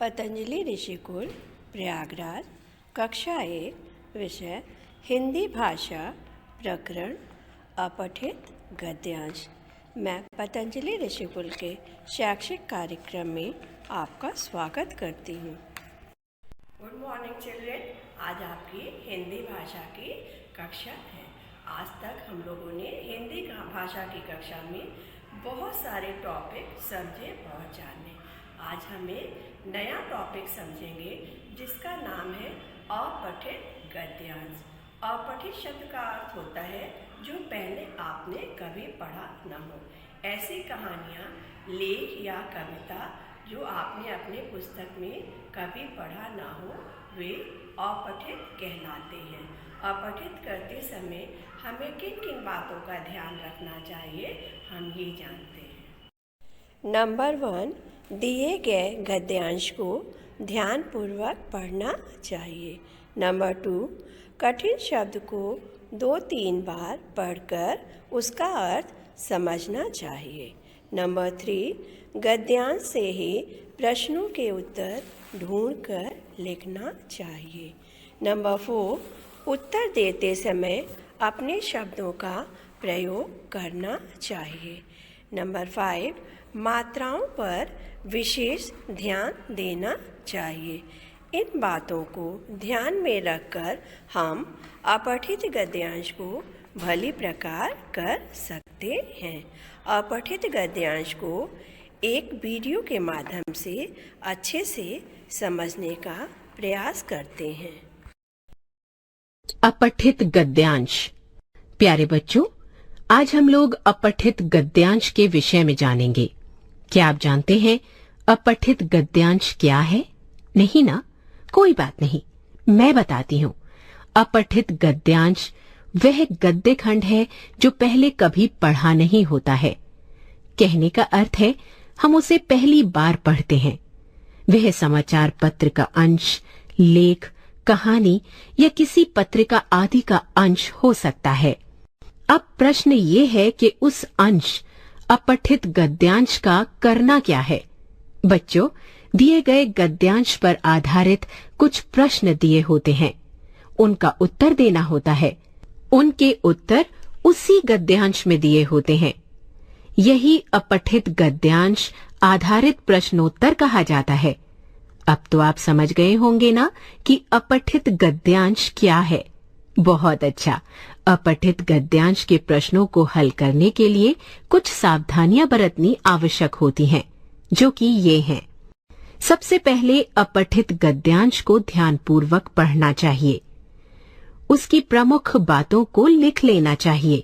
पतंजलि ऋषिकुल प्रयागराज कक्षा 1 विषय हिंदी भाषा प्रकरण अपठित गद्यांश। मैं पतंजलि ऋषिकुल के शैक्षिक कार्यक्रम में आपका स्वागत करती हूँ। Good morning children. आज आपकी हिंदी भाषा की कक्षा है। आज तक हम लोगों ने हिंदी भाषा की कक्षा में बहुत सारे टॉपिक समझे और जाने। आज हमें नया टॉपिक समझेंगे जिसका नाम है अपठित गद्यांश। अपठित शब्द का अर्थ होता है जो पहले आपने कभी पढ़ा न हो। ऐसी कहानियाँ, लेख या कविता जो आपने अपने पुस्तक में कभी पढ़ा ना हो वे अपठित कहलाते हैं। अपठित करते समय हमें किन किन बातों का ध्यान रखना चाहिए हम ये जानते हैं। नंबर 1, दिए गए गद्यांश को ध्यानपूर्वक पढ़ना चाहिए। नंबर 2, कठिन शब्द को 2-3 बार पढ़कर उसका अर्थ समझना चाहिए। नंबर 3, गद्यांश से ही प्रश्नों के उत्तर ढूंढकर लिखना चाहिए। नंबर 4, उत्तर देते समय अपने शब्दों का प्रयोग करना चाहिए। नंबर 5, मात्राओं पर विशेष ध्यान देना चाहिए। इन बातों को ध्यान में रखकर हम अपठित गद्यांश को भली प्रकार कर सकते हैं। अपठित गद्यांश को एक वीडियो के माध्यम से अच्छे से समझने का प्रयास करते हैं। अपठित गद्यांश। प्यारे बच्चों, आज हम लोग अपठित गद्यांश के विषय में जानेंगे। क्या आप जानते हैं अपठित गद्यांश क्या है? नहीं ना? कोई बात नहीं, मैं बताती हूँ। अपठित गद्यांश वह गद्य खंड है जो पहले कभी पढ़ा नहीं होता है। कहने का अर्थ है हम उसे पहली बार पढ़ते हैं। वह समाचार पत्र का अंश, लेख, कहानी या किसी पत्रिका आदि का अंश हो सकता है। अब प्रश्न ये है कि उस अंश अपठित गद्यांश का करना क्या है। बच्चों, दिए गए गद्यांश पर आधारित कुछ प्रश्न दिए होते हैं, उनका उत्तर देना होता है। उनके उत्तर उसी गद्यांश में दिए होते हैं। यही अपठित गद्यांश आधारित प्रश्नोत्तर कहा जाता है। अब तो आप समझ गए होंगे ना कि अपठित गद्यांश क्या है। बहुत अच्छा। अपठित गद्यांश के प्रश्नों को हल करने के लिए कुछ सावधानियां बरतनी आवश्यक होती हैं, जो कि ये हैं। सबसे पहले अपठित गद्यांश को ध्यानपूर्वक पढ़ना चाहिए। उसकी प्रमुख बातों को लिख लेना चाहिए।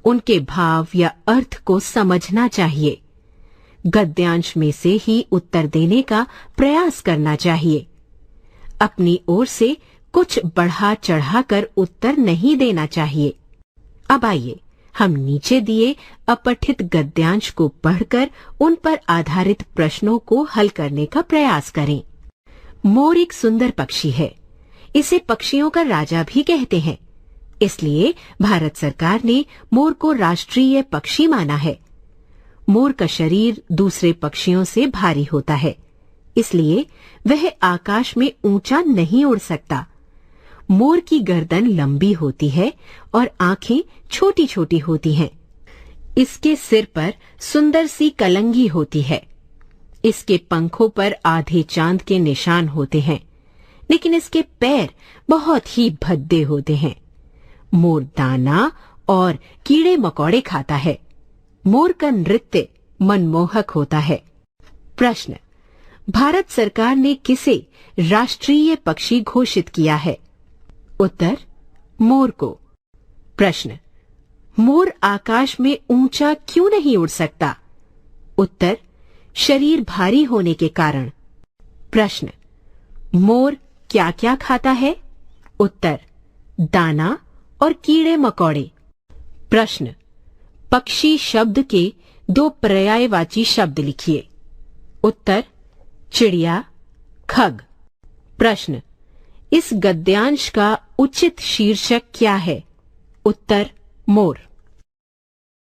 उनके भाव या अर्थ को समझना चाहिए। गद्यांश में से ही उत्तर देने का प्रयास करना चाहिए। अपनी ओर से कुछ बढ़ा चढ़ाकर उत्तर नहीं देना चाहिए। अब आइए हम नीचे दिए अपठित गद्यांश को पढ़कर उन पर आधारित प्रश्नों को हल करने का प्रयास करें। मोर एक सुंदर पक्षी है। इसे पक्षियों का राजा भी कहते हैं। इसलिए भारत सरकार ने मोर को राष्ट्रीय पक्षी माना है। मोर का शरीर दूसरे पक्षियों से भारी होता है, इसलिए वह आकाश में ऊंचा नहीं उड़ सकता। मोर की गर्दन लंबी होती है और आंखें छोटी छोटी होती हैं। इसके सिर पर सुंदर सी कलंगी होती है। इसके पंखों पर आधे चांद के निशान होते हैं, लेकिन इसके पैर बहुत ही भद्दे होते हैं। मोर दाना और कीड़े मकोड़े खाता है। मोर का नृत्य मनमोहक होता है। प्रश्न: भारत सरकार ने किसे राष्ट्रीय पक्षी घोषित किया है? उत्तर: मोर को। प्रश्न: मोर आकाश में ऊंचा क्यों नहीं उड़ सकता? उत्तर: शरीर भारी होने के कारण। प्रश्न: मोर क्या क्या खाता है? उत्तर: दाना और कीड़े मकोड़े। प्रश्न: पक्षी शब्द के 2 पर्यायवाची शब्द लिखिए। उत्तर: चिड़िया, खग। प्रश्न: इस गद्यांश का उचित शीर्षक क्या है? उत्तर: मोर।